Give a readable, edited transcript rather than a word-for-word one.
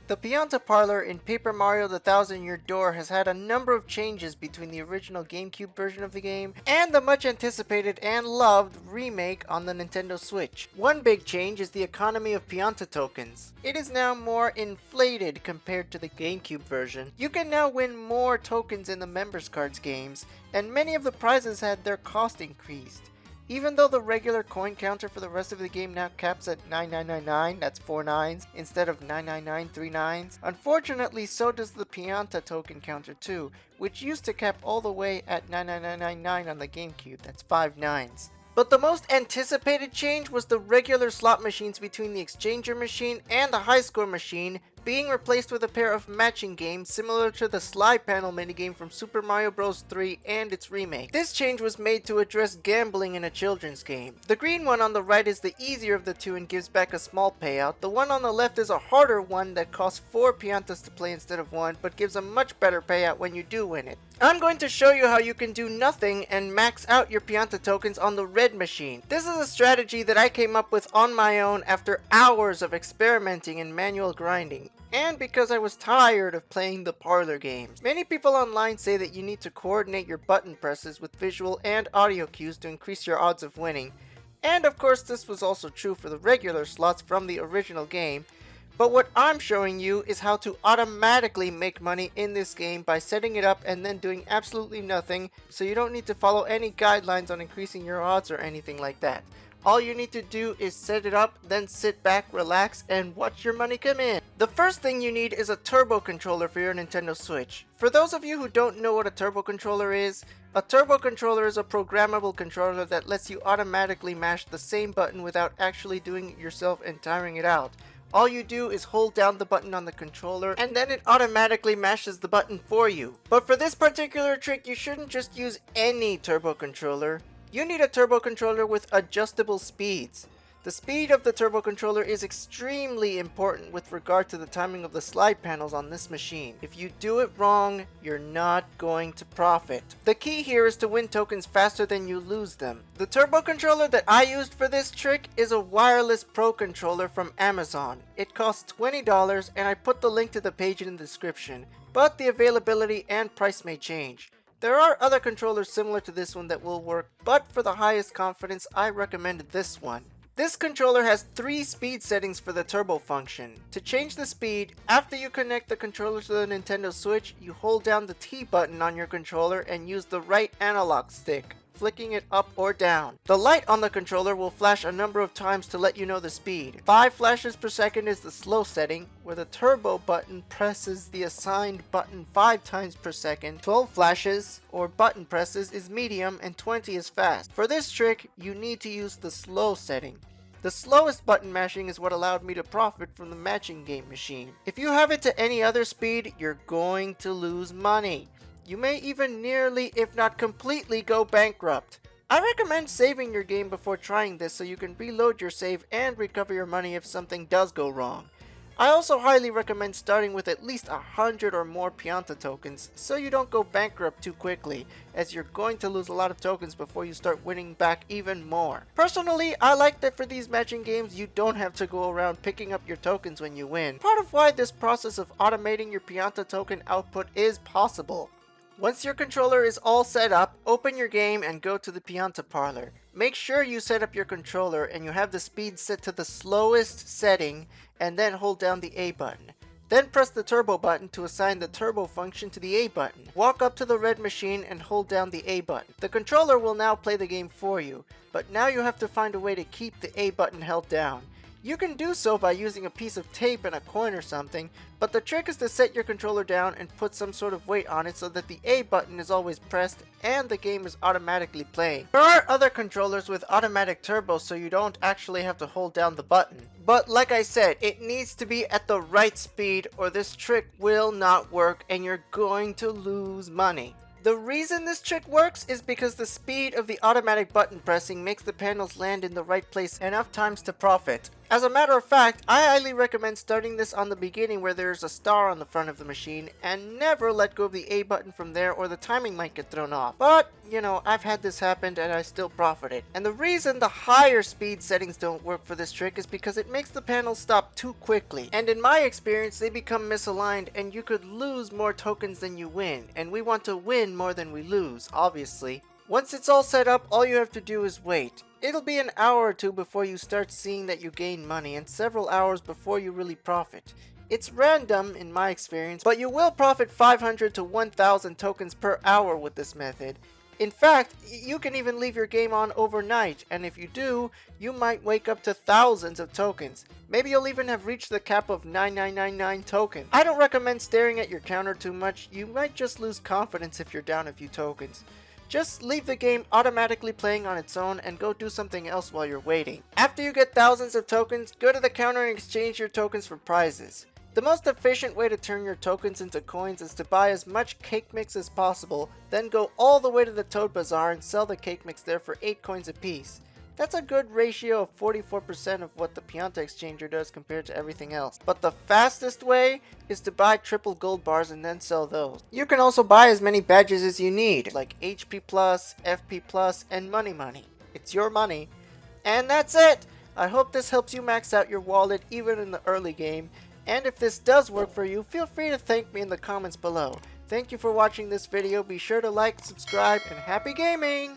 The Pianta Parlor in Paper Mario The Thousand Year Door has had a number of changes between the original Gamecube version of the game and the much anticipated and loved remake on the Nintendo Switch. One big change is the economy of Pianta Tokens. It is now more inflated compared to the Gamecube version. You can now win more tokens in the Members Cards games, and many of the prizes had their cost increased. Even though the regular coin counter for the rest of the game now caps at 9999, that's 4 nines, instead of 999 3 nines, unfortunately so does the Pianta token counter too, which used to cap all the way at 99999 on the Gamecube, that's 5 nines. But the most anticipated change was the regular slot machines between the exchanger machine and the high score machine being replaced with a pair of matching games similar to the slide panel minigame from Super Mario Bros. 3 and its remake. This change was made to address gambling in a children's game. The green one on the right is the easier of the two and gives back a small payout. The one on the left is a harder one that costs 4 Piantas to play instead of 1, but gives a much better payout when you do win it. I'm going to show you how you can do nothing and max out your Pianta tokens on the red machine. This is a strategy that I came up with on my own after hours of experimenting and manual grinding, and because I was tired of playing the parlor games. Many people online say that you need to coordinate your button presses with visual and audio cues to increase your odds of winning. And of course this was also true for the regular slots from the original game. But what I'm showing you is how to automatically make money in this game by setting it up and then doing absolutely nothing, so you don't need to follow any guidelines on increasing your odds or anything like that. All you need to do is set it up, then sit back, relax, and watch your money come in. The first thing you need is a turbo controller for your Nintendo Switch. For those of you who don't know what a turbo controller is a programmable controller that lets you automatically mash the same button without actually doing it yourself and tiring it out. All you do is hold down the button on the controller and then it automatically mashes the button for you. But for this particular trick, you shouldn't just use any turbo controller. You need a turbo controller with adjustable speeds. The speed of the turbo controller is extremely important with regard to the timing of the slide panels on this machine. If you do it wrong, you're not going to profit. The key here is to win tokens faster than you lose them. The turbo controller that I used for this trick is a wireless pro controller from Amazon. It costs $20 and I put the link to the page in the description, but the availability and price may change. There are other controllers similar to this one that will work, but for the highest confidence I recommend this one. This controller has 3 speed settings for the turbo function. To change the speed, after you connect the controller to the Nintendo Switch, you hold down the T button on your controller and use the right analog stick, flicking it up or down. The light on the controller will flash a number of times to let you know the speed. 5 flashes per second is the slow setting, where the turbo button presses the assigned button 5 times per second. 12 flashes or button presses is medium and 20 is fast. For this trick, you need to use the slow setting. The slowest button mashing is what allowed me to profit from the matching game machine. If you have it to any other speed, you're going to lose money. You may even nearly, if not completely, go bankrupt. I recommend saving your game before trying this so you can reload your save and recover your money if something does go wrong. I also highly recommend starting with at least 100 or more Pianta tokens so you don't go bankrupt too quickly, as you're going to lose a lot of tokens before you start winning back even more. Personally, I like that for these matching games you don't have to go around picking up your tokens when you win. Part of why this process of automating your Pianta token output is possible. Once your controller is all set up, open your game and go to the Pianta Parlor. Make sure you set up your controller and you have the speed set to the slowest setting, and then hold down the A button. Then press the turbo button to assign the turbo function to the A button. Walk up to the red machine and hold down the A button. The controller will now play the game for you, but now you have to find a way to keep the A button held down. You can do so by using a piece of tape and a coin or something, but the trick is to set your controller down and put some sort of weight on it so that the A button is always pressed and the game is automatically playing. There are other controllers with automatic turbo so you don't actually have to hold down the button. But like I said, it needs to be at the right speed or this trick will not work and you're going to lose money. The reason this trick works is because the speed of the automatic button pressing makes the panels land in the right place enough times to profit. As a matter of fact, I highly recommend starting this on the beginning where there's a star on the front of the machine, and never let go of the A button from there or the timing might get thrown off. But, you know, I've had this happen and I still profited. And the reason the higher speed settings don't work for this trick is because it makes the panels stop too quickly. And in my experience, they become misaligned and you could lose more tokens than you win. And we want to win more than we lose, obviously. Once it's all set up, all you have to do is wait. It'll be an hour or two before you start seeing that you gain money, and several hours before you really profit. It's random in my experience, but you will profit 500 to 1000 tokens per hour with this method. In fact, you can even leave your game on overnight, and if you do, you might wake up to thousands of tokens. Maybe you'll even have reached the cap of 9999 tokens. I don't recommend staring at your counter too much. You might just lose confidence if you're down a few tokens. Just leave the game automatically playing on its own and go do something else while you're waiting. After you get thousands of tokens, go to the counter and exchange your tokens for prizes. The most efficient way to turn your tokens into coins is to buy as much cake mix as possible, then go all the way to the Toad Bazaar and sell the cake mix there for 8 coins apiece. That's a good ratio of 44% of what the Pianta exchanger does compared to everything else. But the fastest way is to buy triple gold bars and then sell those. You can also buy as many badges as you need, like HP+, FP+, and Money. It's your money. And that's it! I hope this helps you max out your wallet even in the early game. And if this does work for you, feel free to thank me in the comments below. Thank you for watching this video. Be sure to like, subscribe, and happy gaming!